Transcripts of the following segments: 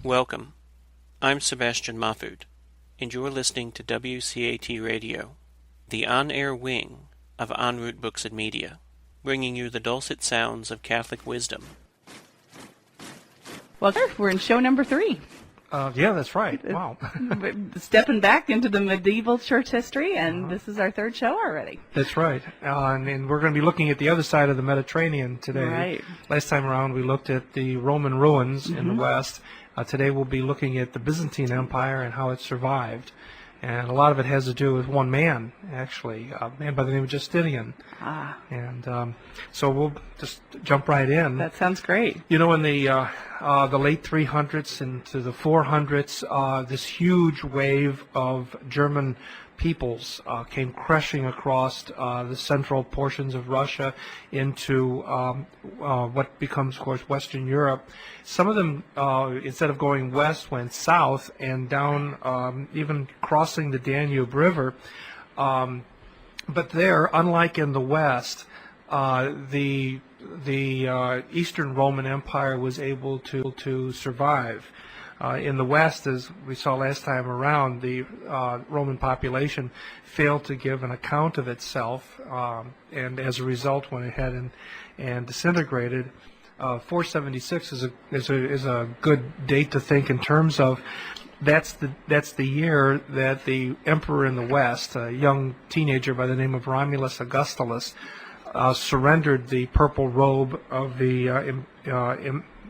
Welcome. I'm Sebastian Mahfood, and you're listening to WCAT Radio, the on-air wing of En Route Books and Media, bringing you the dulcet sounds of Catholic wisdom. Well, we're in show number 3. Yeah, that's right. Wow. Stepping back into the medieval church history, and this is our 3rd show already. That's right. And we're going to be looking at the other side of the Mediterranean today. Right. Last time around, we looked at the Roman ruins in the west. Today, we'll be looking at the Byzantine Empire and how it survived. And a lot of it has to do with one man, actually, a man by the name of Justinian. And so we'll just jump right in. That sounds great. You know, in the late 300s into the 400s, this huge wave of German peoples came crashing across the central portions of Russia into what becomes, of course, Western Europe. Some of them, instead of going west, went south and down, even crossing the Danube River. But there, unlike in the West, the Eastern Roman Empire was able to survive. In the West, as we saw last time around, the Roman population failed to give an account of itself, and as a result went ahead and disintegrated. 476 is a good date to think in terms of that's the year that the emperor in the West, a young teenager by the name of Romulus Augustulus, surrendered the purple robe of the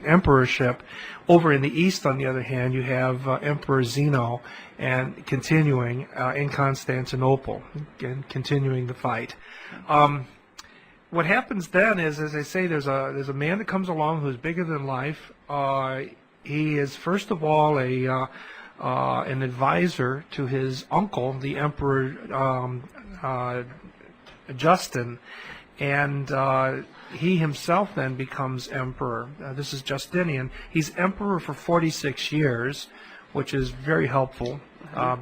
emperorship. Over in the east, on the other hand, you have Emperor Zeno and continuing in Constantinople and continuing the fight. What happens then is, as I say, there's a man that comes along who's bigger than life. He is first of all an advisor to his uncle, the Emperor Justin, and he himself then becomes emperor. This is Justinian. He's emperor for 46 years, which is very helpful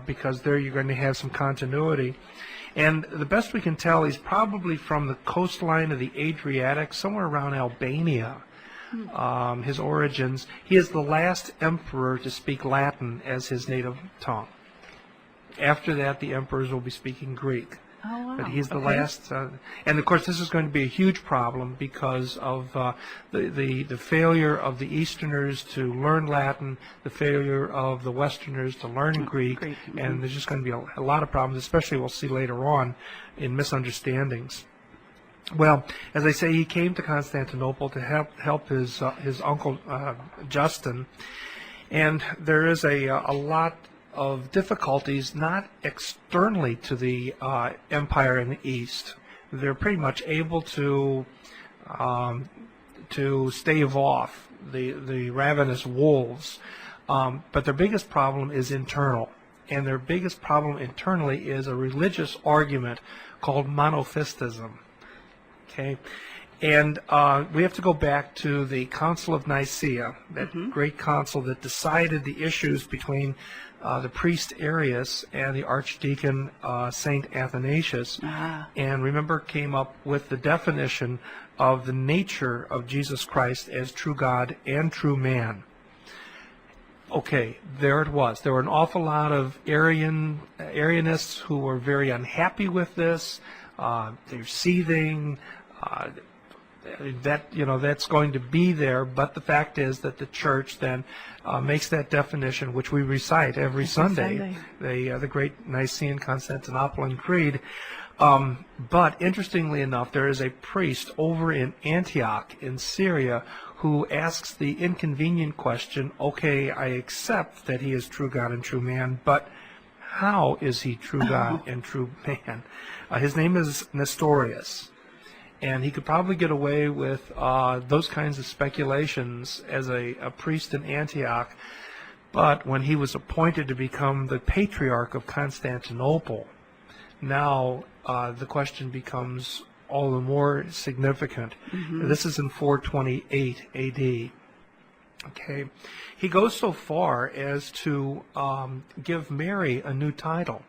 because there you're going to have some continuity. And the best we can tell, he's probably from the coastline of the Adriatic, somewhere around Albania. His origins. He is the last emperor to speak Latin as his native tongue. After that, the emperors will be speaking Greek. Oh, wow. But he's the last, and of course this is going to be a huge problem because of the failure of the Easterners to learn Latin, the failure of the Westerners to learn Greek, and there's just going to be a lot of problems, especially we'll see later on in misunderstandings. Well, as I say, he came to Constantinople to help his uncle Justin, and there is a lot of difficulties, not externally to the empire in the east. They're pretty much able to stave off the ravenous wolves, but their biggest problem is internal, and their biggest problem internally is a religious argument called monophysitism. Okay. And we have to go back to the Council of Nicaea, that great council that decided the issues between the priest Arius and the archdeacon Saint Athanasius, and remember came up with the definition of the nature of Jesus Christ as true God and true man. Okay, there it was. There were an awful lot of Arianists who were very unhappy with this. They're seething. That's going to be there, but the fact is that the church then makes that definition, which we recite every Sunday. The great Nicene Constantinopolitan Creed. But interestingly enough, there is a priest over in Antioch in Syria who asks the inconvenient question, okay, I accept that he is true God and true man, but how is he true God and true man? His name is Nestorius. And he could probably get away with those kinds of speculations as a priest in Antioch. But when he was appointed to become the Patriarch of Constantinople, now the question becomes all the more significant. This is in 428 A.D. Okay, he goes so far as to give Mary a new title.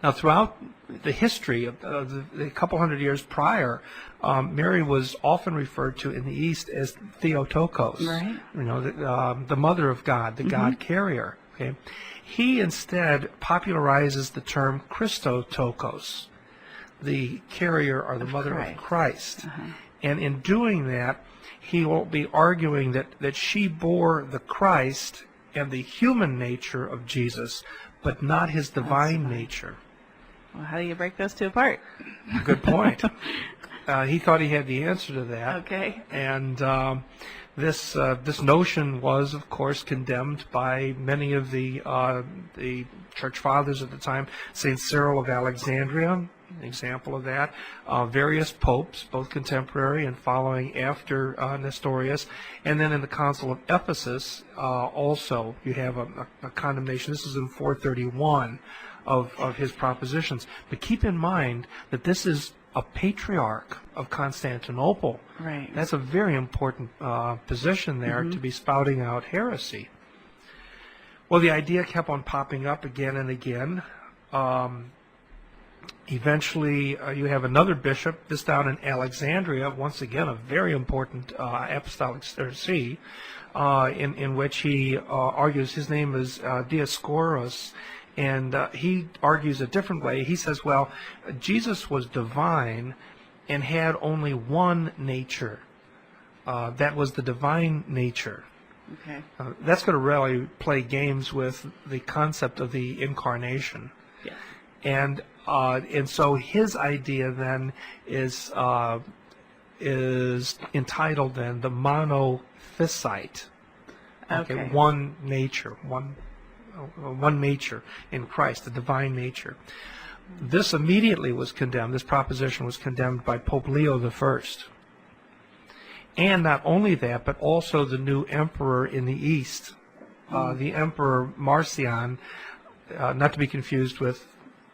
Now, throughout the history of the couple hundred years prior, Mary was often referred to in the East as Theotokos, Right. you know, the mother of God, the God carrier. Okay, he instead popularizes the term Christotokos, the carrier or the mother of Christ. And in doing that, he will be arguing that she bore the Christ and the human nature of Jesus, but not his divine nature. Well, how do you break those two apart? Good point. He thought he had the answer to that. Okay. And this notion was, of course, condemned by many of the church fathers at the time. Saint Cyril of Alexandria, an example of that. Various popes, both contemporary and following after Nestorius. And then in the Council of Ephesus, also you have a condemnation. This is in 431 of his propositions. But keep in mind that this is a patriarch of Constantinople. Right. That's a very important position there to be spouting out heresy. Well, the idea kept on popping up again and again. Eventually, you have another bishop, this down in Alexandria, once again a very important apostolic see, in which he argues. His name is Dioscorus, and he argues a different way. He says, well, Jesus was divine and had only one nature. That was the divine nature. Okay. That's going to really play games with the concept of the incarnation. Yeah. And so his idea then is entitled then the monophysite. Okay. One nature, one nature in Christ, the divine nature. This immediately was condemned. This proposition was condemned by Pope Leo I. And not only that, but also the new emperor in the East, the Emperor Marcion, not to be confused with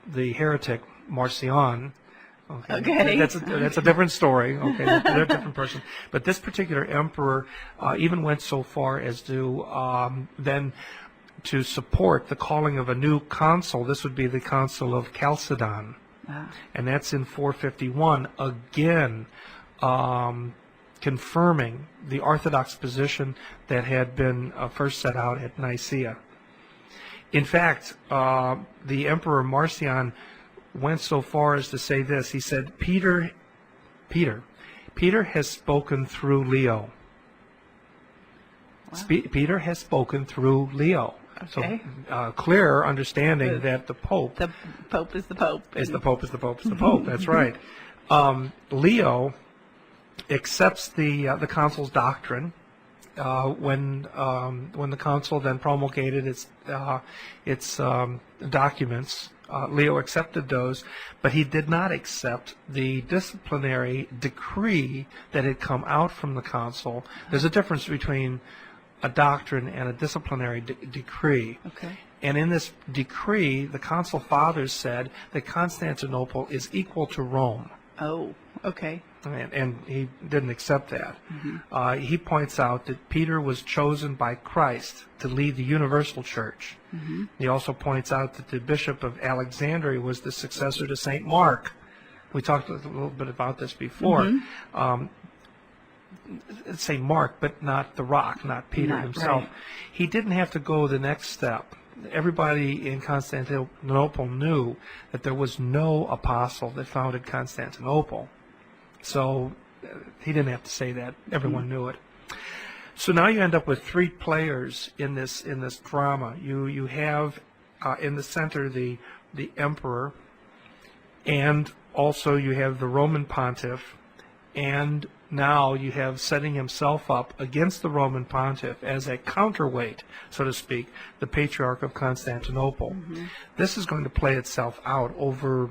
the heretic Marcion. Okay. That's a different story. Okay, they're a different person. But this particular emperor even went so far as to then to support the calling of a new consul. This would be the Council of Chalcedon, and that's in 451. Again, confirming the Orthodox position that had been first set out at Nicaea. In fact, the Emperor Marcion went so far as to say this. He said, Peter has spoken through Leo. Wow. Peter has spoken through Leo. Okay. So clear understanding that the Pope... The Pope is the Pope. Is the Pope is the Pope is the Pope. That's right. Leo accepts the council's doctrine when the council then promulgated its documents. Leo accepted those, but he did not accept the disciplinary decree that had come out from the council. There's a difference between a doctrine and a disciplinary decree. Okay. And in this decree, the council fathers said that Constantinople is equal to Rome. Oh, okay. And he didn't accept that. He points out that Peter was chosen by Christ to lead the universal church. He also points out that the Bishop of Alexandria was the successor to St. Mark. We talked a little bit about this before. St. Mark, but not the rock, not Peter himself. Right. He didn't have to go the next step. Everybody in Constantinople knew that there was no apostle that founded Constantinople. So he didn't have to say that. Everyone knew it. So now you end up with three players in this drama. You have in the center the emperor, and also you have the Roman pontiff, and now you have setting himself up against the Roman pontiff as a counterweight, so to speak, the Patriarch of Constantinople. This is going to play itself out over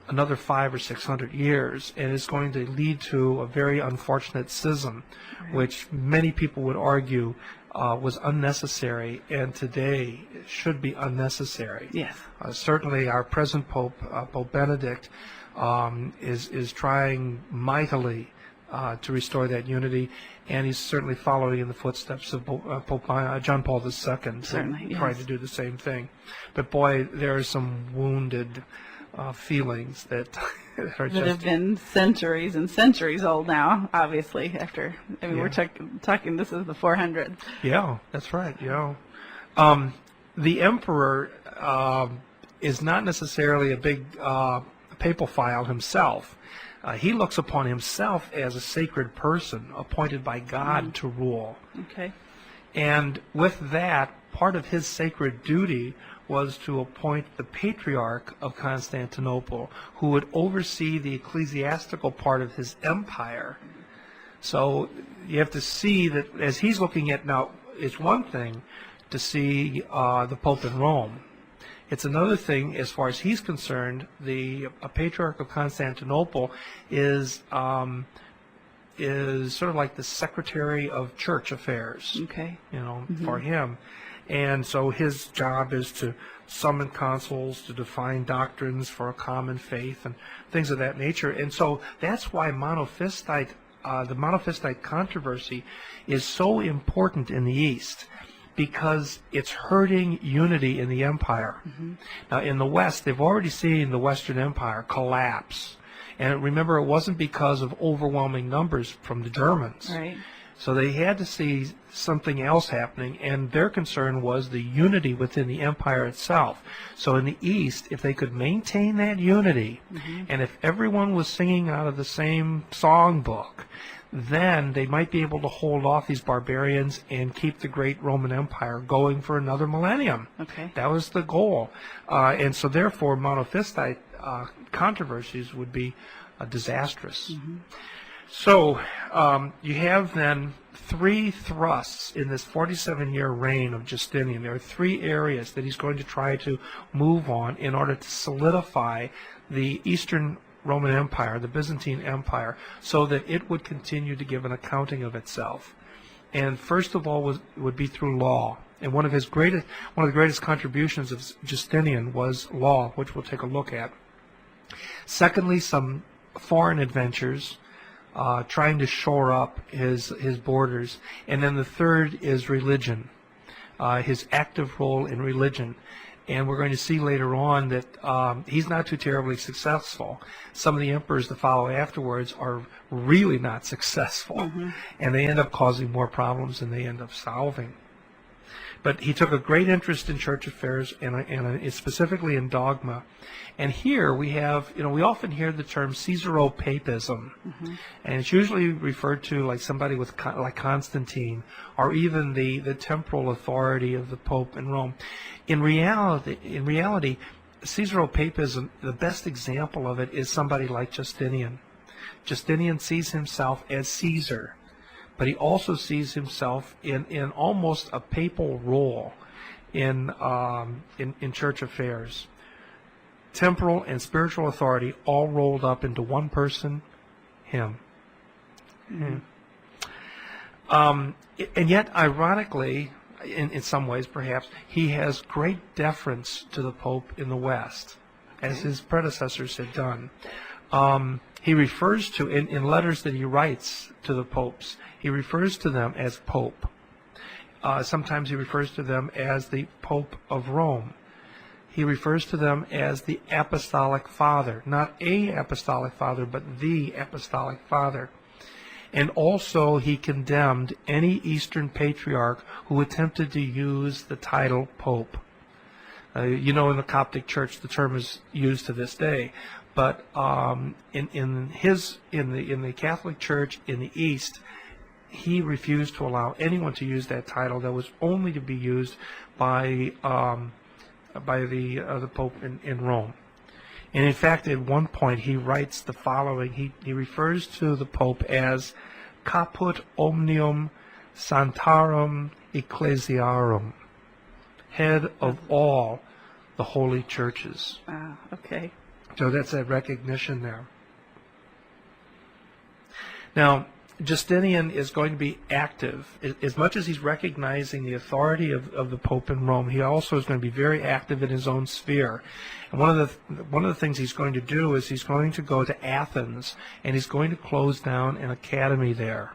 another 500 or 600 years, and it's going to lead to a very unfortunate schism, which many people would argue was unnecessary, and today should be unnecessary. Yes. Certainly, our present Pope, Pope Benedict, is trying mightily to restore that unity, and he's certainly following in the footsteps of Pope John Paul II, Certainly, trying yes. to do the same thing. But boy, there are some wounded feelings that are That just have been centuries and centuries old now, obviously, we're Yeah. talking, this is the 400s. Yeah, that's right. Yeah, the emperor is not necessarily a big papal himself. He looks upon himself as a sacred person appointed by God to rule. Okay. And with that, part of his sacred duty was to appoint the Patriarch of Constantinople, who would oversee the ecclesiastical part of his empire. So you have to see that as he's looking at now, it's one thing to see the Pope in Rome. It's another thing, as far as he's concerned, the Patriarch of Constantinople is sort of like the Secretary of Church Affairs, Okay. for him. And so his job is to summon councils, to define doctrines for a common faith and things of that nature. And so that's why the monophysite controversy is so important in the East, because it's hurting unity in the empire. Now, in the West, they've already seen the Western Empire collapse. And remember, it wasn't because of overwhelming numbers from the Germans. Right. So they had to see something else happening, and their concern was the unity within the empire itself. So in the East, if they could maintain that unity, and if everyone was singing out of the same songbook, then they might be able to hold off these barbarians and keep the great Roman Empire going for another millennium. Okay. That was the goal. And so therefore, monophysite controversies would be disastrous. So you have then three thrusts in this 47-year reign of Justinian. There are three areas that he's going to try to move on in order to solidify the Eastern Roman Empire, the Byzantine Empire, so that it would continue to give an accounting of itself. And first of all would be through law. And one of the greatest contributions of Justinian was law, which we'll take a look at. Secondly, some foreign adventures, trying to shore up his borders. And then the third is religion, his active role in religion. And we're going to see later on that he's not too terribly successful. Some of the emperors that follow afterwards are really not successful, and they end up causing more problems than they end up solving. But he took a great interest in church affairs and specifically in dogma. And here we have, we often hear the term Caesaropapism, and it's usually referred to like somebody like Constantine, or even the temporal authority of the Pope in Rome. In reality, Caesaropapism, the best example of it is somebody like Justinian. Justinian sees himself as Caesar, but he also sees himself in almost a papal role in church affairs. Temporal and spiritual authority all rolled up into one person, him. And yet, ironically, in some ways perhaps, he has great deference to the Pope in the West, as his predecessors had done. He refers to, in letters that he writes to the popes, he refers to them as Pope. Sometimes he refers to them as the Pope of Rome. He refers to them as the Apostolic Father, not a Apostolic Father, but the Apostolic Father. And also he condemned any Eastern Patriarch who attempted to use the title Pope. In the Coptic Church the term is used to this day, but in the Catholic Church in the East, he refused to allow anyone to use that title. That was only to be used by the Pope in Rome. And in fact, at one point he writes the following. He refers to the Pope as Caput Omnium Santarum Ecclesiarum, head of all the holy churches. Okay. So that's that recognition there. Now, Justinian is going to be active. As much as he's recognizing the authority of the Pope in Rome, he also is going to be very active in his own sphere. And one of the things he's going to do is he's going to go to Athens, and he's going to close down an academy there.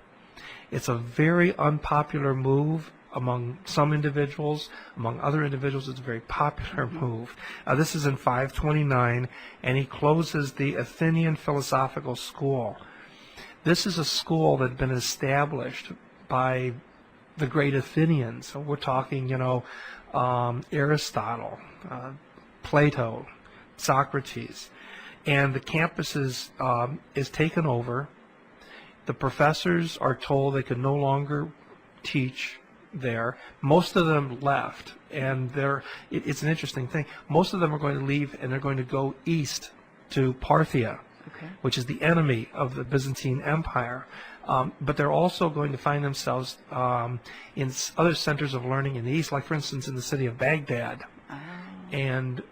It's a very unpopular move among some individuals. Among other individuals, it's a very popular move. This is in 529, and he closes the Athenian Philosophical School. This is a school that had been established by the great Athenians. So we're talking, Aristotle, Plato, Socrates. And the campus is taken over. The professors are told they can no longer teach there. Most of them left, and it's an interesting thing. Most of them are going to leave, and they're going to go east to Parthia, which is the enemy of the Byzantine Empire. But they're also going to find themselves in other centers of learning in the east, like, for instance, in the city of Baghdad. And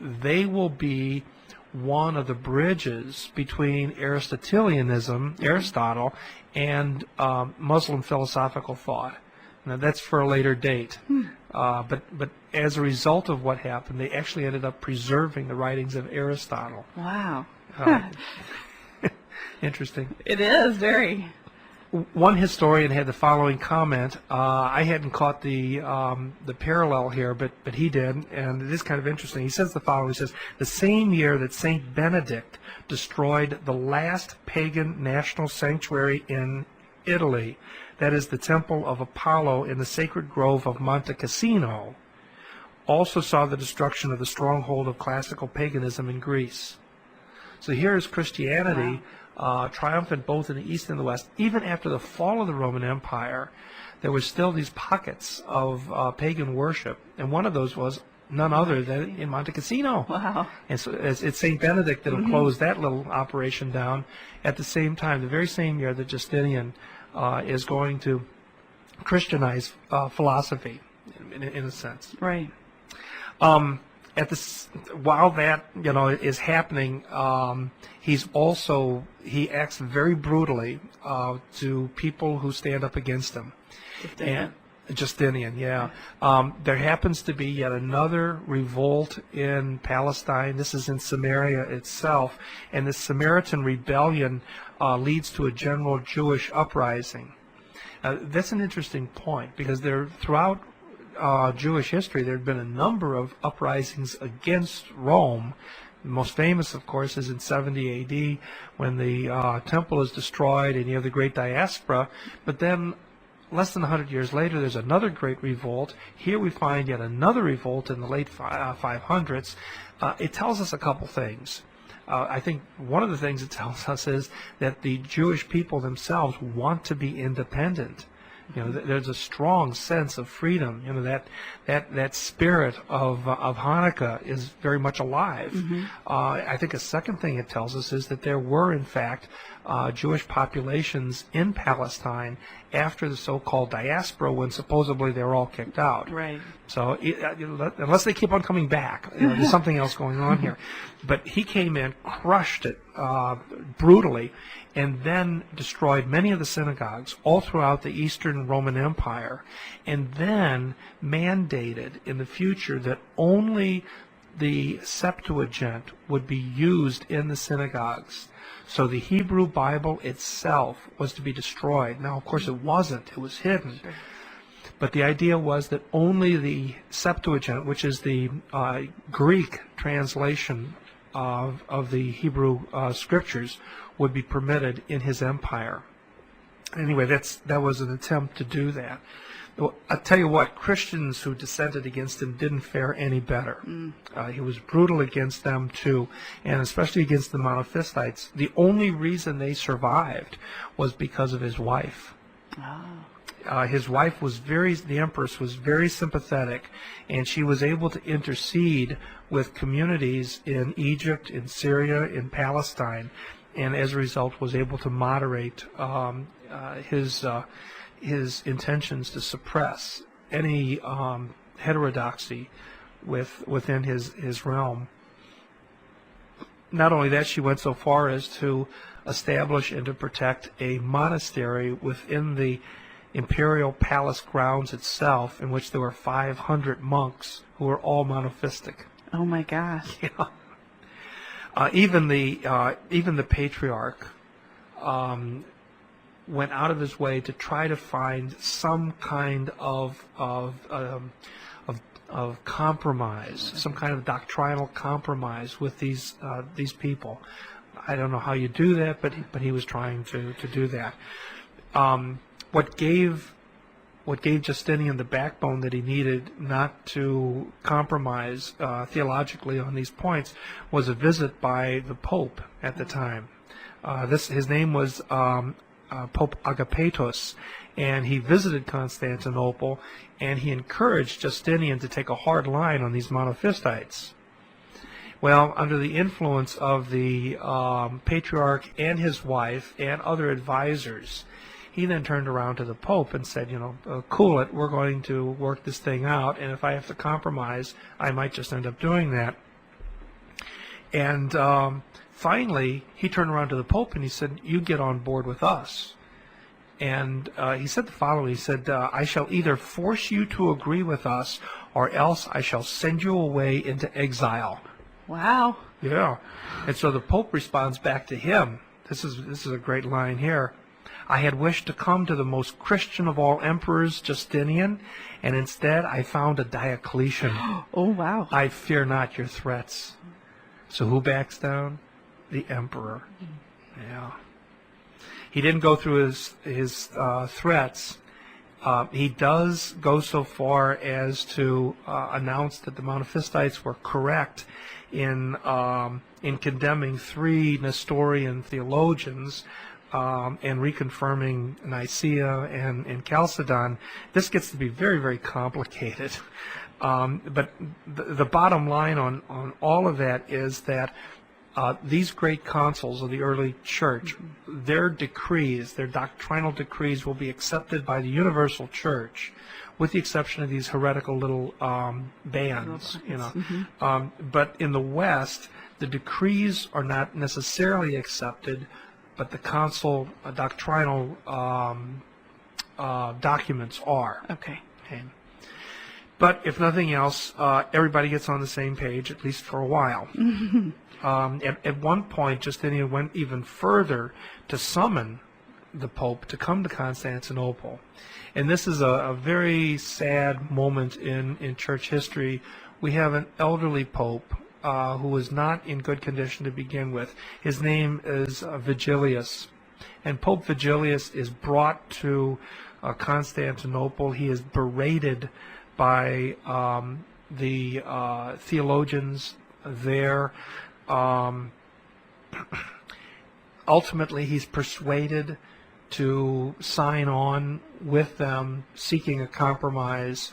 they will be one of the bridges between Aristotelianism, Aristotle, and Muslim philosophical thought. Now, that's for a later date. But as a result of what happened, they actually ended up preserving the writings of Aristotle. Wow. Interesting. It is very. One historian had the following comment. I hadn't caught the parallel here, but he did, and it is kind of interesting. He says the following. He says, the same year that Saint Benedict destroyed the last pagan national sanctuary in Italy, that is the temple of Apollo in the sacred grove of Monte Cassino, also saw the destruction of the stronghold of classical paganism in Greece. So here is Christianity triumphant both in the East and the West. Even after the fall of the Roman Empire, there was still these pockets of pagan worship, and one of those was none other than in Monte Cassino. Wow. And so it's St. Benedict that will close that little operation down at the same time, the very same year that Justinian is going to Christianize philosophy, in a sense. Right. While that is happening, he acts very brutally to people who stand up against him. Justinian, yeah. There happens to be yet another revolt in Palestine. This is in Samaria itself, and the Samaritan rebellion leads to a general Jewish uprising. That's an interesting point, because throughout Jewish history, there had been a number of uprisings against Rome. The most famous, of course, is in 70 A.D. when the temple is destroyed and you have the Great Diaspora. But then, less than 100 years later, there's another great revolt. Here we find yet another revolt in the late 500s. It tells us a couple things. I think one of the things it tells us is that the Jewish people themselves want to be independent. There's a strong sense of freedom. That spirit of Hanukkah is very much alive. I think a second thing it tells us is that there were, in fact, Jewish populations in Palestine after the so-called diaspora, when supposedly they were all kicked out. Right. So unless they keep on coming back, there's something else going on here. But he came in, crushed it brutally, and then destroyed many of the synagogues all throughout the Eastern Roman Empire, and then mandated in the future that only the Septuagint would be used in the synagogues. So the Hebrew Bible itself was to be destroyed. Now, of course, it wasn't. It was hidden. Sure. But the idea was that only the Septuagint, which is the Greek translation of the Hebrew scriptures, would be permitted in his empire. Anyway, that was an attempt to do that. I'll tell you what, Christians who dissented against him didn't fare any better. He was brutal against them too, and especially against the Monophysites. The only reason they survived was because of his wife. His wife the Empress was very sympathetic, and she was able to intercede with communities in Egypt, in Syria, in Palestine, and as a result was able to moderate his intentions to suppress any heterodoxy within his realm. not only that, she went so far as to establish and to protect a monastery within the imperial palace grounds itself, in which there were 500 monks who were all monophysitic. Oh my gosh. Yeah. Even the patriarch went out of his way to try to find some kind of compromise, some kind of doctrinal compromise with these people. I don't know how you do that, but he was trying to do that. What gave Justinian the backbone that he needed not to compromise theologically on these points was a visit by the Pope at the time. His name was Pope Agapetus, and he visited Constantinople, and he encouraged Justinian to take a hard line on these monophysites. Well, under the influence of the patriarch and his wife and other advisors, he then turned around to the Pope and said, cool it, we're going to work this thing out, and if I have to compromise, I might just end up doing that. And finally, he turned around to the Pope and he said, you get on board with us. And he said the following, he said, I shall either force you to agree with us, or else I shall send you away into exile. Wow. Yeah. And so the Pope responds back to him. This is a great line here. I had wished to come to the most Christian of all emperors, Justinian, and instead I found a Diocletian. Oh, wow. I fear not your threats. So who backs down? The emperor. Yeah. He didn't go through his threats. He does go so far as to announce that the Monophysites were correct in condemning 3 Nestorian theologians and reconfirming Nicaea and Chalcedon. This gets to be very, very complicated. But the bottom line on all of that is that these great councils of the early church, their decrees, their doctrinal decrees will be accepted by the universal church, with the exception of these heretical little bands, But in the West, the decrees are not necessarily accepted, but the council doctrinal documents are. Okay. But if nothing else, everybody gets on the same page, at least for a while. At one point, Justinian went even further to summon the Pope to come to Constantinople. And this is a very sad moment in church history. We have an elderly Pope who was not in good condition to begin with. His name is Vigilius. And Pope Vigilius is brought to Constantinople. He is berated by the theologians there. Ultimately, he's persuaded to sign on with them, seeking a compromise.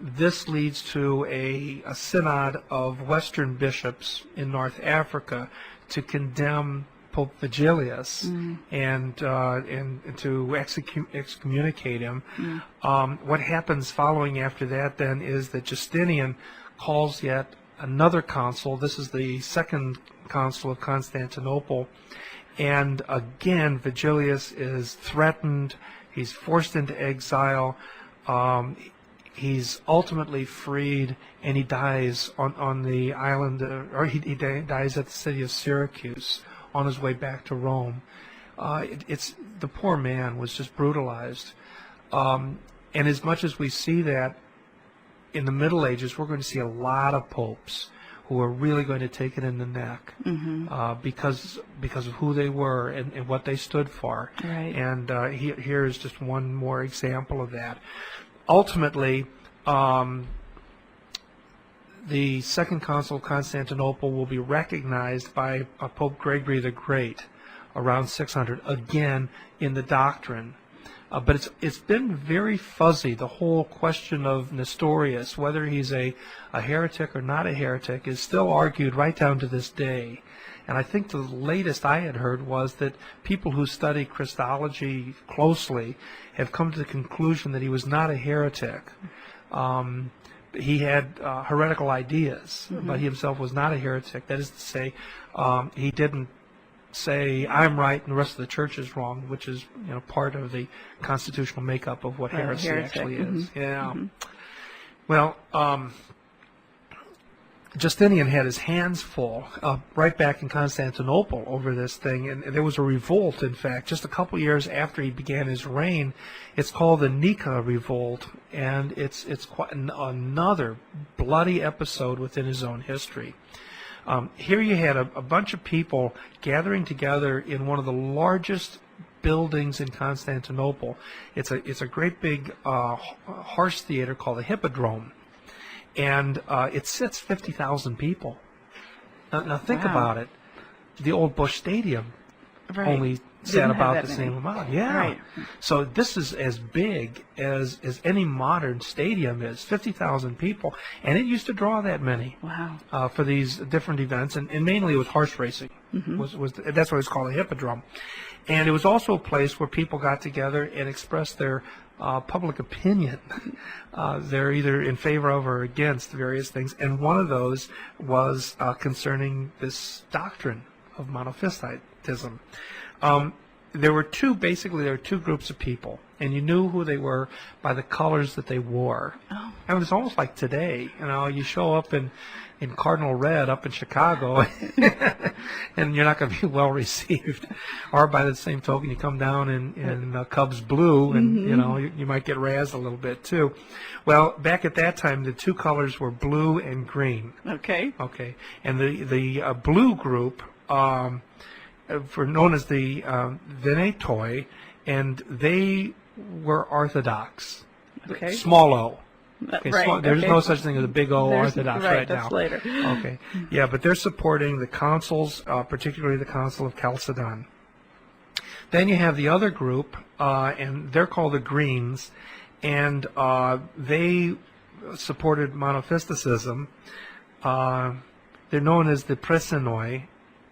This leads to a synod of Western bishops in North Africa to condemn Pope Vigilius and to excommunicate him. What happens following after that then is that Justinian calls yet another council. This is the Second Council of Constantinople, and again Vigilius is threatened. He's forced into exile. He's ultimately freed, and he dies on the island, or he dies at the city of Syracuse on his way back to Rome. It's the poor man was just brutalized, and as much as we see that in the Middle Ages, we're going to see a lot of popes who are really going to take it in the neck because of who they were and what they stood for. Right. And here is just one more example of that. Ultimately, the Second Council of Constantinople will be recognized by Pope Gregory the Great around 600, again in the doctrine. But it's been very fuzzy. The whole question of Nestorius, whether he's a heretic or not a heretic, is still argued right down to this day. And I think the latest I had heard was that people who study Christology closely have come to the conclusion that he was not a heretic. he had heretical ideas, but he himself was not a heretic. That is to say, he didn't say I'm right and the rest of the church is wrong, which is part of the constitutional makeup of what heresy actually is. Yeah. Well, Justinian had his hands full right back in Constantinople over this thing, and there was a revolt, in fact, just a couple years after he began his reign. It's called the Nika Revolt, and it's quite another bloody episode within his own history. Here you had a bunch of people gathering together in one of the largest buildings in Constantinople. It's a great big horse theater called the Hippodrome. And it sits 50,000 people. Now think about it. The old Bush Stadium only sat about the same amount. Yeah. Right. So this is as big as any modern stadium is, 50,000 people. And it used to draw that many for these different events. And mainly it was horse racing. That's why it's called a hippodrome. And it was also a place where people got together and expressed their public opinion. They're either in favor of or against various things, and one of those was concerning this doctrine of monophysitism. There were two groups of people, and you knew who they were by the colors that they wore. Oh. And it's almost like today, you show up in cardinal red up in Chicago, and you're not going to be well received. Or by the same token, you come down in Cubs blue, and you might get razzed a little bit too. Well, back at that time, the two colors were blue and green. Okay. And the blue group were known as the Venetoi, and they were Orthodox. Okay. Small O. Okay, right. There's no such thing as a big O Orthodox right that's now. Later. Okay. Yeah, but they're supporting the councils, particularly the Council of Chalcedon. Then you have the other group, and they're called the Greens, and they supported monophysitism. They're known as the Presenoi,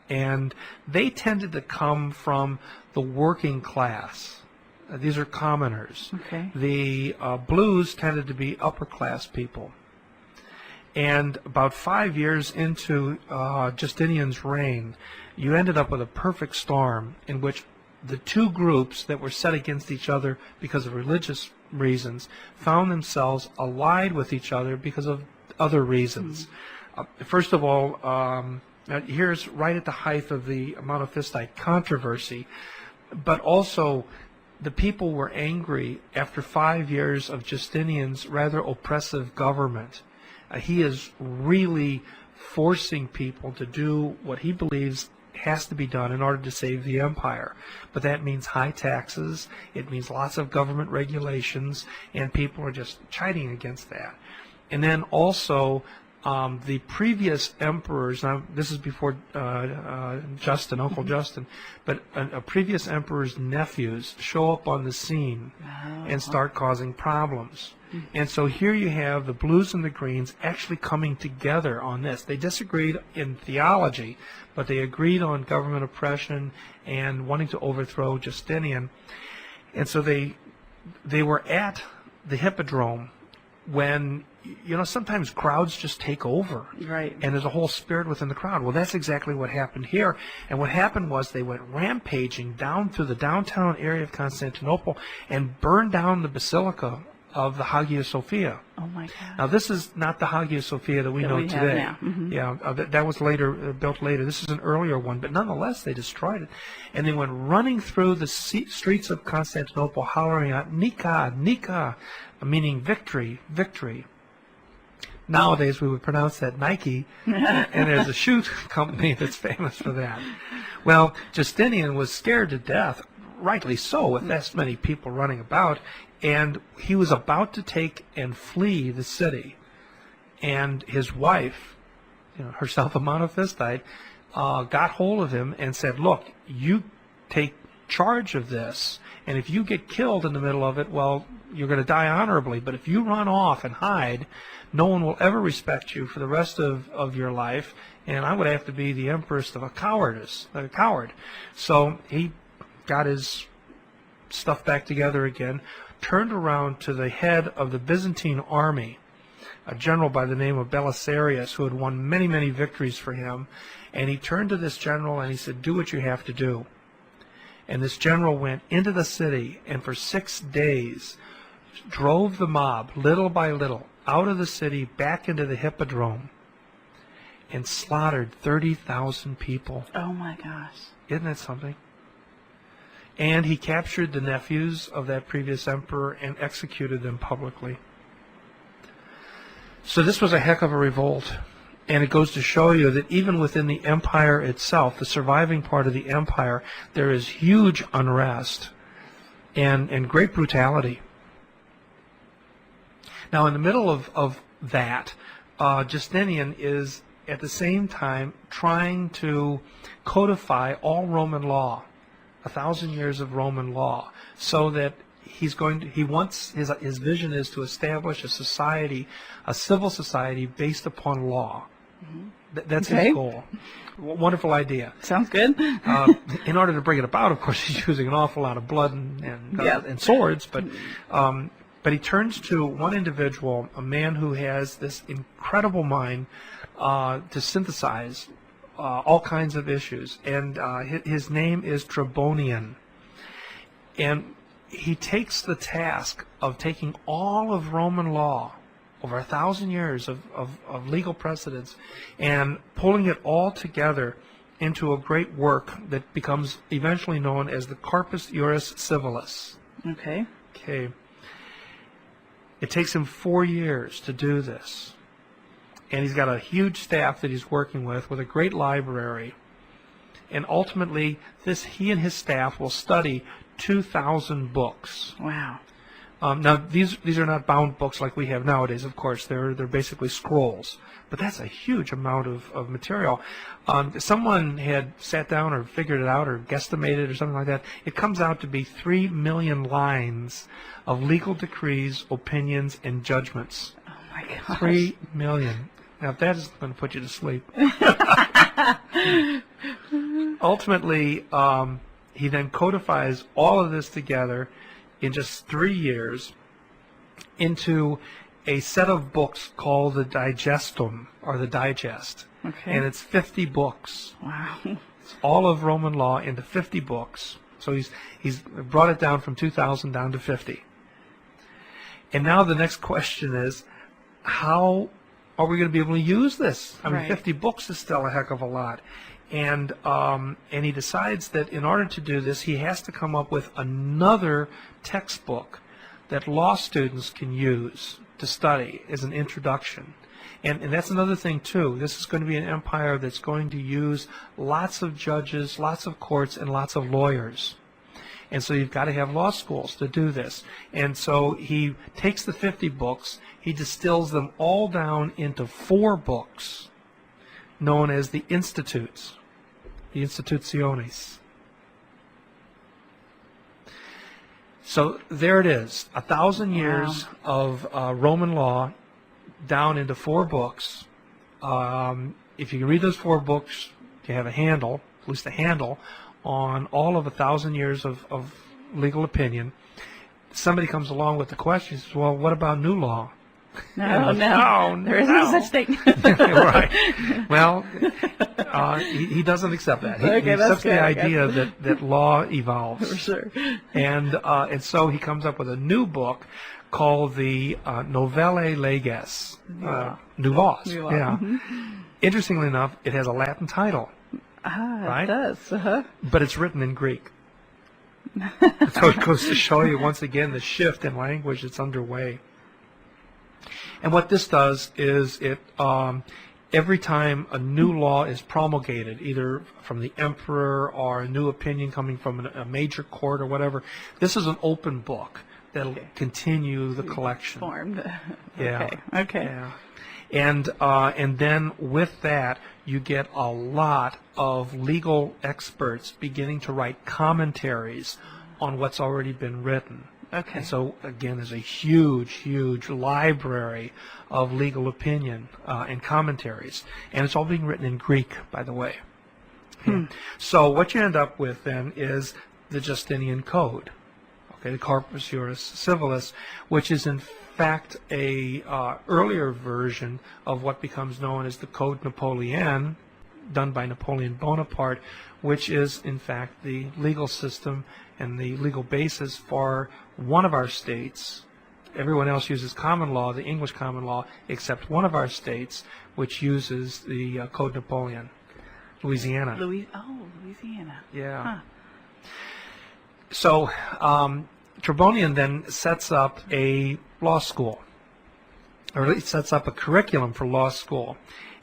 and they tended to come from the working class. These are commoners. Okay. The blues tended to be upper class people. And about 5 years into Justinian's reign, you ended up with a perfect storm in which the two groups that were set against each other because of religious reasons found themselves allied with each other because of other reasons. First of all, here's right at the height of the Monophysite controversy, but also the people were angry after 5 years of Justinian's rather oppressive government. He is really forcing people to do what he believes has to be done in order to save the empire. But that means high taxes, it means lots of government regulations, and people are just chiding against that. And then also the previous emperors, now this is before Justin, Uncle Justin, but a previous emperor's nephews show up on the scene and start causing problems. And so here you have the blues and the greens actually coming together on this. They disagreed in theology, but they agreed on government oppression and wanting to overthrow Justinian. And so they were at the Hippodrome when, sometimes crowds just take over. Right. And there's a whole spirit within the crowd. Well, that's exactly what happened here. And what happened was they went rampaging down through the downtown area of Constantinople and burned down the Basilica of the Hagia Sophia. Oh, my God. Now, this is not the Hagia Sophia that we know today. Have now. Yeah, that was later, built later. This is an earlier one, but nonetheless, they destroyed it. And they went running through the streets of Constantinople, hollering out, Nika, Nika, meaning victory, victory. Nowadays, we would pronounce that Nike, and there's a shoe company that's famous for that. Well, Justinian was scared to death, rightly so, with that many people running about, and he was about to take and flee the city. And his wife, herself a monophysite, got hold of him and said, look, you take charge of this, and if you get killed in the middle of it, well, you're going to die honorably. But if you run off and hide, no one will ever respect you for the rest of your life, and I would have to be the empress of a coward. So he got his stuff back together again, turned around to the head of the Byzantine army, a general by the name of Belisarius who had won many, many victories for him. And he turned to this general and he said, do what you have to do. And this general went into the city and for 6 days drove the mob little by little out of the city back into the hippodrome and slaughtered 30,000 people. Oh my gosh. Isn't that something? And he captured the nephews of that previous emperor and executed them publicly. So this was a heck of a revolt. And it goes to show you that even within the empire itself, the surviving part of the empire, there is huge unrest and great brutality. Now, in the middle of that, Justinian is at the same time trying to codify all Roman law, 1,000 years of Roman law, so that he wants, his vision is to establish a society, a civil society based upon law. Mm-hmm. That's his goal. Wonderful idea. Sounds good. In order to bring it about, of course, he's using an awful lot of blood and swords, but he turns to one individual, a man who has this incredible mind to synthesize all kinds of issues, and his name is Tribonian. And he takes the task of taking all of Roman law, over 1,000 years of legal precedents, and pulling it all together into a great work that becomes eventually known as the Corpus Juris Civilis. Okay. It takes him 4 years to do this. And he's got a huge staff that he's working with a great library. And ultimately, he and his staff will study 2,000 books. Wow. Now, these are not bound books like we have nowadays, of course. They're basically scrolls. But that's a huge amount of material. Someone had sat down or figured it out or guesstimated or something like that. It comes out to be 3 million lines of legal decrees, opinions, and judgments. Oh, my gosh. 3 million. Now, if that isn't going to put you to sleep. Ultimately, he then codifies all of this together in just 3 years into a set of books called the Digestum, or the Digest. Okay. And it's 50 books. Wow. It's all of Roman law into 50 books. So he's brought it down from 2,000 down to 50. And now the next question is, how are we going to be able to use this? I mean, Right. 50 books is still a heck of a lot. And he decides that in order to do this, he has to come up with another textbook that law students can use to study as an introduction. And that's another thing, too. This is going to be an empire that's going to use lots of judges, lots of courts, and lots of lawyers. And so you've got to have law schools to do this. And so he takes the 50 books, he distills them all down into 4 books known as the Institutes, the Institutiones. So there it is, 1,000 years of Roman law down into 4 books. If you can read those 4 books, you have a handle, at least a handle, on all of 1,000 years of legal opinion. Somebody comes along with the question, says, well, what about new law? No, there isn't no. such thing. Right. Well, he doesn't accept that. He accepts the idea that law evolves. For sure. And so he comes up with a new book called the Novae Leges. Nouvelles. Yeah. Mm-hmm. Interestingly enough, it has a Latin title. Right? It does. Uh-huh. But it's written in Greek. So it goes to show you, once again, the shift in language that's underway. And what this does is it, every time a new law is promulgated, either from the emperor or a new opinion coming from a major court or whatever, this is an open book that'll continue the collection. Formed. Yeah. Okay. Yeah. And then with that, you get a lot of legal experts beginning to write commentaries on what's already been written. Okay. And so, again, there's a huge, huge library of legal opinion and commentaries. And it's all being written in Greek, by the way. So what you end up with, then, is the Justinian Code. okay, the Corpus Juris Civilis, which is in fact a earlier version of what becomes known as the Code Napoleon, done by Napoleon Bonaparte, which is in fact the legal system and the legal basis for one of our states. Everyone else uses common law, the English common law, except one of our states, which uses the Code Napoleon, Louisiana. Louisiana. Yeah. Huh. So Tribonian then sets up a law school, or at least sets up a curriculum for law school.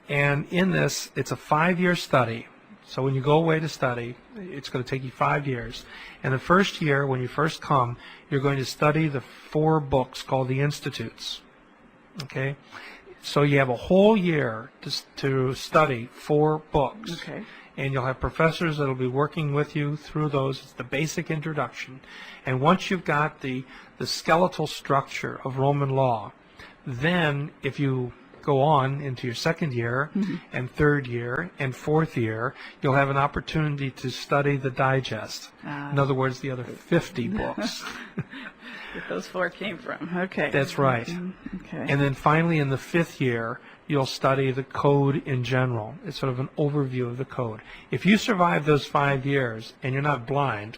And in this, it's a 5-year study. So when you go away to study, it's going to take you 5 years. And the first year, when you first come, you're going to study the 4 books called the Institutes. Okay? So you have a whole year to study 4 books. Okay. And you'll have professors that will be working with you through those. It's the basic introduction. And once you've got the skeletal structure of Roman law, then if you go on into your second year and third year and fourth year, you'll have an opportunity to study the digest. In other words, the other 50 books. Where those 4 came from. Okay. That's right. Okay. And then finally in the 5th year, you'll study the code in general. It's sort of an overview of the code. If you survive those 5 years and you're not blind,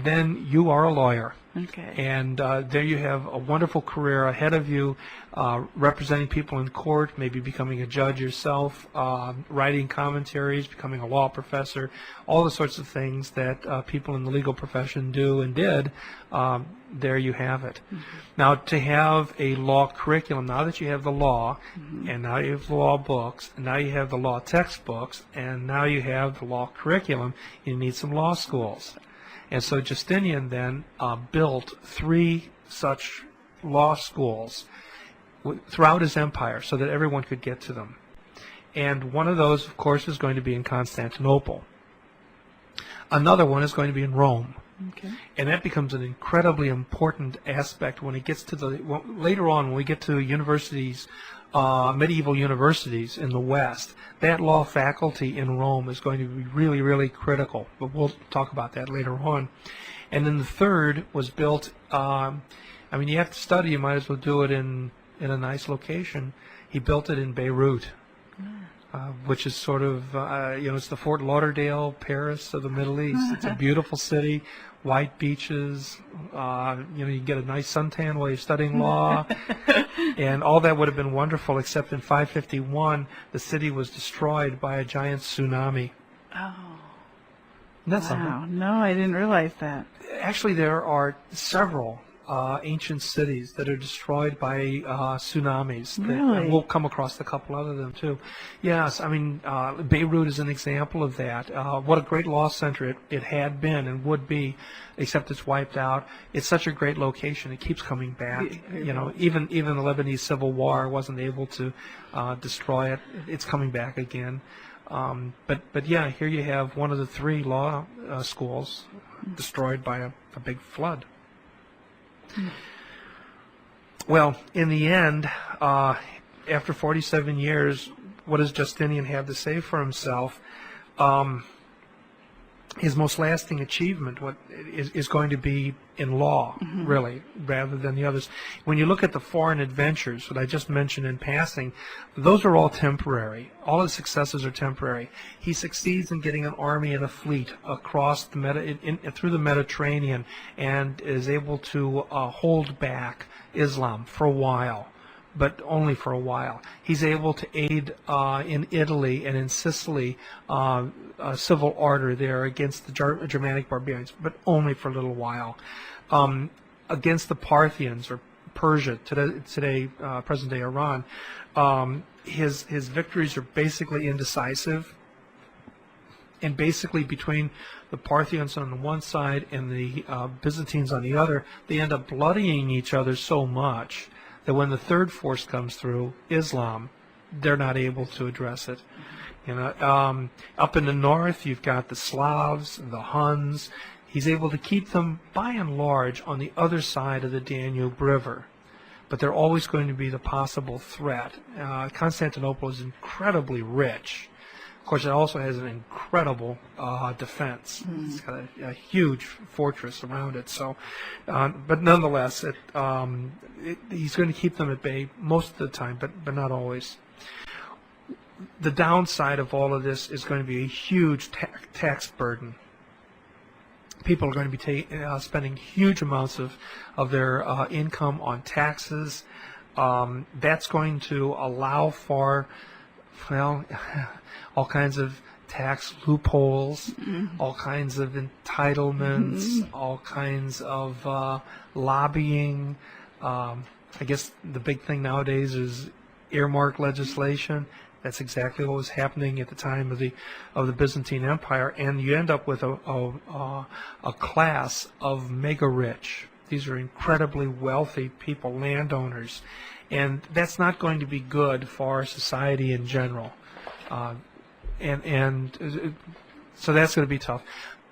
then you are a lawyer. Okay. And there you have a wonderful career ahead of you, representing people in court, maybe becoming a judge yourself, writing commentaries, becoming a law professor, all the sorts of things that people in the legal profession do and did. There you have it. Now, to have a law curriculum, now that you have the law, and now you have the law books, and now you have the law textbooks, and now you have the law curriculum, you need some law schools. And so Justinian then built 3 such law schools throughout his empire so that everyone could get to them. And one of those, of course, is going to be in Constantinople. Another one is going to be in Rome. Okay. And that becomes an incredibly important aspect when it gets to later on when we get to universities, medieval universities in the West. That law faculty in Rome is going to be really, really critical. But we'll talk about that later on. And then the third was built, you have to study, you might as well do it in a nice location. He built it in Beirut. Which is sort of, it's the Fort Lauderdale, Paris of the Middle East. It's a beautiful city, white beaches. You get a nice suntan while you're studying law. And all that would have been wonderful, except in 551, the city was destroyed by a giant tsunami. Oh. That's wow. No, I didn't realize that. Actually, there are several ancient cities that are destroyed by tsunamis. Really? And we'll come across a couple other them too. Yes, Beirut is an example of that. What a great law center it had been and would be, except it's wiped out. It's such a great location. It keeps coming back. Even the Lebanese Civil War wasn't able to destroy it. It's coming back again. But yeah, here you have one of the 3 law schools destroyed by a big flood. Well, in the end, after 47 years, what does Justinian have to say for himself? His most lasting achievement is going to be in law, really, rather than the others. When you look at the foreign adventures that I just mentioned in passing, those are all temporary. All his successes are temporary. He succeeds in getting an army and a fleet across through the Mediterranean and is able to hold back Islam for a while, but only for a while. He's able to aid in Italy and in Sicily a civil order there against the Germanic barbarians, but only for a little while. Against the Parthians, or Persia, today present-day Iran, his victories are basically indecisive. And basically between the Parthians on the one side and the Byzantines on the other, they end up bloodying each other so much that when the third force comes through, Islam, they're not able to address it. Up in the north, you've got the Slavs, the Huns. He's able to keep them, by and large, on the other side of the Danube River. But they're always going to be the possible threat. Constantinople is incredibly rich Of course, it also has an incredible defense. It's got a huge fortress around it. So, but nonetheless, he's going to keep them at bay most of the time, but not always. The downside of all of this is going to be a huge tax burden. People are going to be spending huge amounts of their income on taxes. That's going to allow for, well, all kinds of tax loopholes, all kinds of entitlements, all kinds of lobbying. I guess the big thing nowadays is earmark legislation. That's exactly what was happening at the time of the Byzantine Empire, and you end up with a class of mega rich. These are incredibly wealthy people, landowners, and that's not going to be good for society in general. And so that's going to be tough.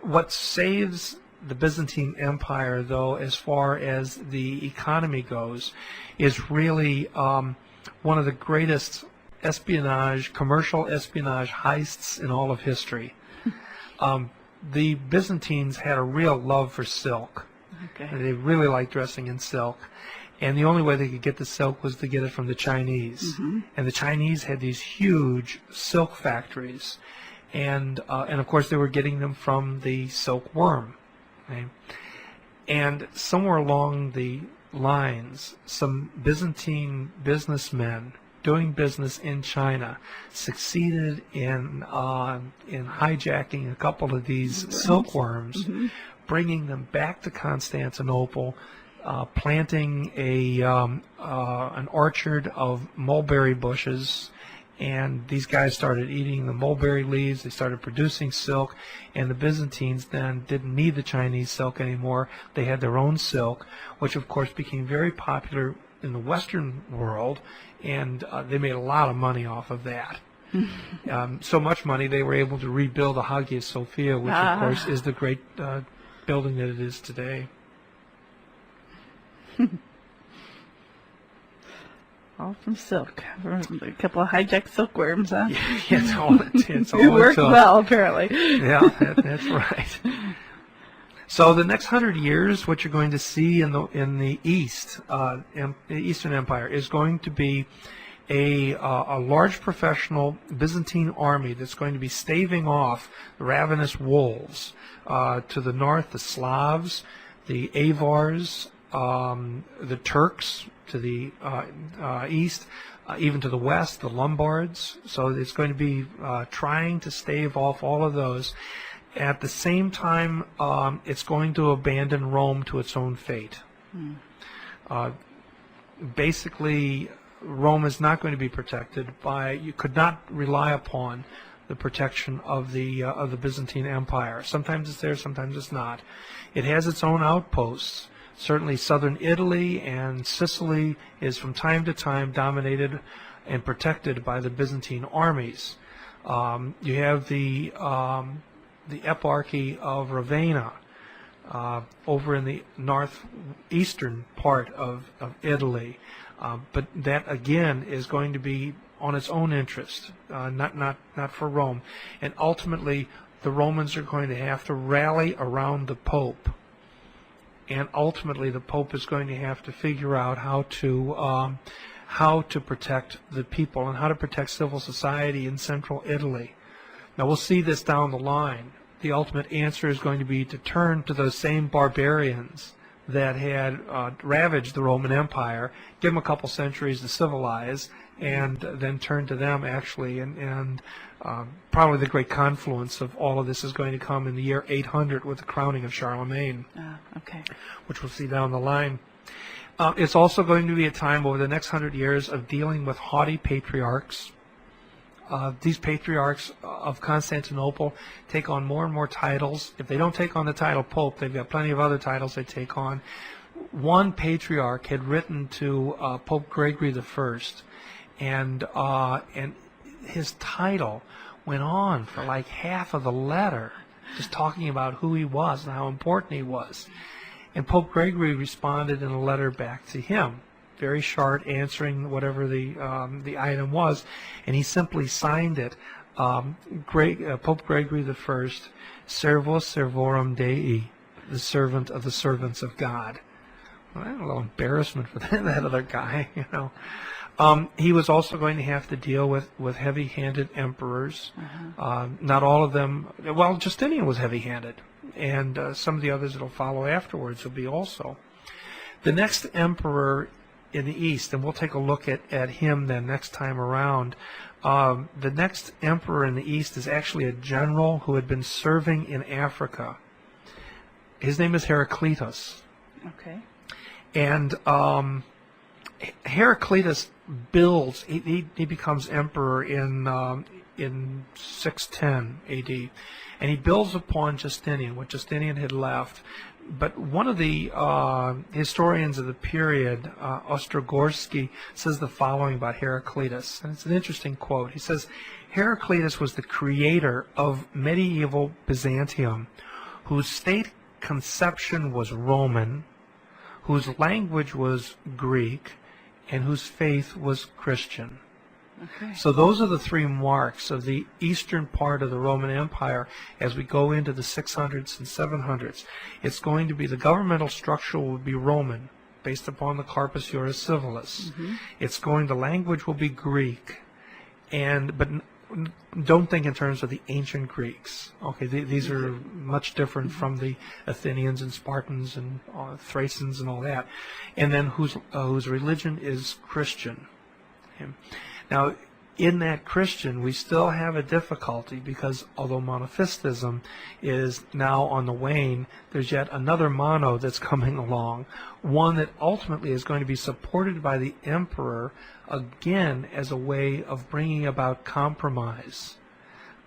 What saves the Byzantine Empire, though, as far as the economy goes, is really one of the greatest commercial espionage heists in all of history. The Byzantines had a real love for silk. Okay. They really liked dressing in silk. And the only way they could get the silk was to get it from the Chinese. And the Chinese had these huge silk factories. And of course, they were getting them from the silkworm. Okay? And somewhere along the lines, some Byzantine businessmen doing business in China succeeded in hijacking a couple of these silkworms, bringing them back to Constantinople, planting an orchard of mulberry bushes, and these guys started eating the mulberry leaves. They started producing silk, and the Byzantines then didn't need the Chinese silk anymore. They had their own silk, which of course became very popular in the Western world, and they made a lot of money off of that. So much money they were able to rebuild the Hagia Sophia, which of course is the great building that it is today. All from silk. A couple of hijacked silkworms, huh? Yeah, it's all It worked well, apparently. Yeah, that's right. So the next 100 years, what you're going to see in the East, Eastern Empire, is going to be a large professional Byzantine army that's going to be staving off the ravenous wolves. To the north, the Slavs, the Avars, the Turks to the east, even to the west, the Lombards. So it's going to be trying to stave off all of those. At the same time, it's going to abandon Rome to its own fate. Basically, Rome is not going to be protected you could not rely upon the protection of the Byzantine Empire. Sometimes it's there, sometimes it's not. It has its own outposts. Certainly southern Italy and Sicily is from time to time dominated and protected by the Byzantine armies. You have the eparchy of Ravenna over in the northeastern part of Italy. But that, again, is going to be on its own interest, not for Rome. And ultimately, the Romans are going to have to rally around the Pope. And ultimately, the Pope is going to have to figure out how to protect the people and how to protect civil society in central Italy. Now, we'll see this down the line. The ultimate answer is going to be to turn to those same barbarians that had ravaged the Roman Empire, give them a couple centuries to civilize, and then turn to them, actually. And probably the great confluence of all of this is going to come in the year 800 with the crowning of Charlemagne, Okay. which we'll see down the line. It's also going to be a time over the next 100 years of dealing with haughty patriarchs. These patriarchs of Constantinople take on more and more titles. If they don't take on the title Pope, they've got plenty of other titles they take on. One patriarch had written to Pope Gregory I, and his title went on for like half of the letter, just talking about who he was and how important he was. And Pope Gregory responded in a letter back to him, very short, answering whatever the item was, and he simply signed it, Pope Gregory I, Servus Servorum Dei, the servant of the servants of God. Well, a little embarrassment for that other guy, you know. He was also going to have to deal with heavy-handed emperors. Not all of them. Well, Justinian was heavy-handed, and some of the others that will follow afterwards will be also. The next emperor in the East, and we'll take a look at him then next time around. The next emperor in the East is actually a general who had been serving in Africa. His name is Heraclitus. Okay. And Heraclitus builds. He becomes emperor in 610 A.D. and he builds upon Justinian, what Justinian had left. But one of the historians of the period, Ostrogorsky, says the following about Heraclitus, and it's an interesting quote. He says, Heraclitus was the creator of medieval Byzantium, whose state conception was Roman, whose language was Greek, and whose faith was Christian. Okay. So those are the three marks of the eastern part of the Roman Empire as we go into the 600s and 700s. It's going to be, the governmental structure will be Roman, based upon the Corpus Juris Civilis. The language will be Greek, but don't think in terms of the ancient Greeks. Okay, these are much different from the Athenians and Spartans and Thracians and all that. And then whose religion is Christian. Okay. Now, in that Christian, we still have a difficulty because although monophysitism is now on the wane, there's yet another mono that's coming along, one that ultimately is going to be supported by the emperor, again, as a way of bringing about compromise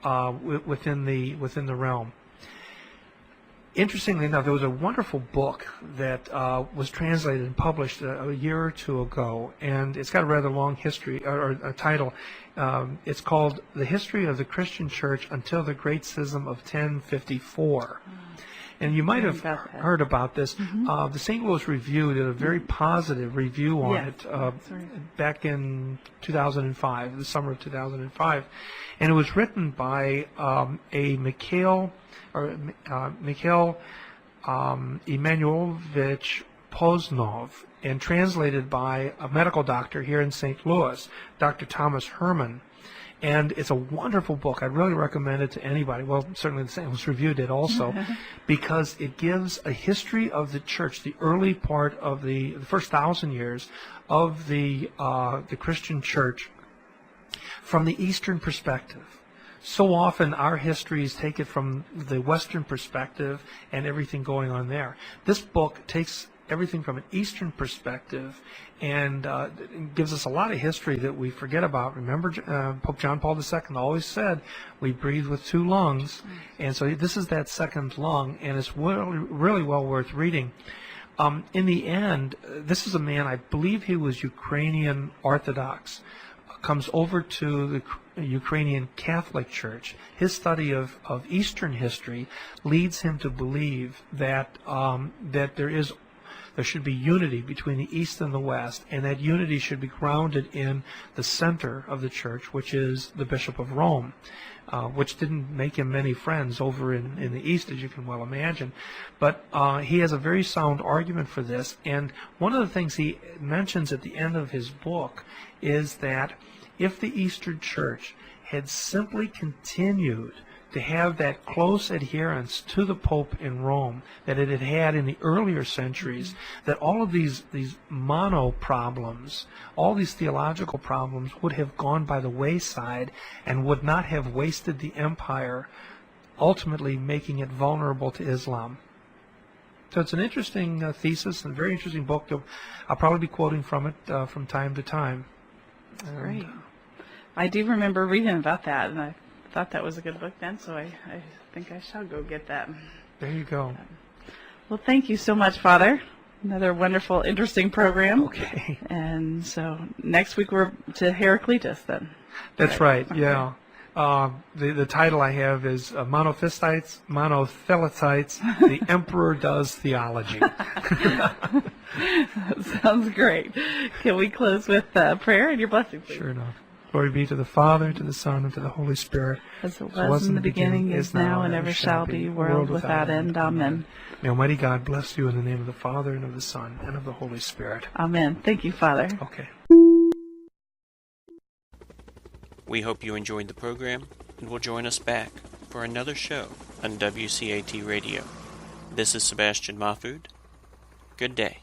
within the realm. Interestingly enough, there was a wonderful book that was translated and published a year or two ago, and it's got a rather long history, or a title. It's called The History of the Christian Church Until the Great Schism of 1054. And you might have heard about this. The St. Louis Review did a very positive review on it back in 2005, the summer of 2005. And it was written by Mikhail Emanuelovich Poznov and translated by a medical doctor here in St. Louis, Dr. Thomas Herman. And it's a wonderful book. I'd really recommend it to anybody. Well, certainly the St. Louis Review did also, because it gives a history of the church, the early part of the first 1,000 years of the Christian church from the Eastern perspective. So often our histories take it from the Western perspective and everything going on there. This book takes everything from an Eastern perspective and gives us a lot of history that we forget about. Remember, Pope John Paul II always said, we breathe with two lungs. And so this is that second lung, and it's really well worth reading. In the end, this is a man, I believe he was Ukrainian Orthodox, comes over to the Ukrainian Catholic Church. His study of Eastern history leads him to believe that there should be unity between the East and the West, and that unity should be grounded in the center of the church, which is the Bishop of Rome, which didn't make him many friends over in the East, as you can well imagine. But he has a very sound argument for this, and one of the things he mentions at the end of his book is that if the Eastern Church had simply continued to have that close adherence to the Pope in Rome that it had had in the earlier centuries, that all of these mono problems, all these theological problems would have gone by the wayside and would not have wasted the empire, ultimately making it vulnerable to Islam. So it's an interesting thesis and a very interesting book. I'll probably be quoting from it from time to time. Great. I do remember reading about that, and I thought that was a good book then, so I think I shall go get that. There you go. Well, thank you so much, Father. Another wonderful, interesting program. Okay. And so next week we're to Heraclitus then. That's right, okay. Yeah. The title I have is Monophysites, Monothelites, The Emperor Does Theology. That sounds great. Can we close with prayer and your blessing, please? Sure enough. Glory be to the Father, to the Son, and to the Holy Spirit. As it was in the beginning, is now, and ever shall be, world without end. Amen. May Almighty God bless you in the name of the Father, and of the Son, and of the Holy Spirit. Amen. Thank you, Father. Okay. We hope you enjoyed the program and will join us back for another show on WCAT Radio. This is Sebastian Mahfood. Good day.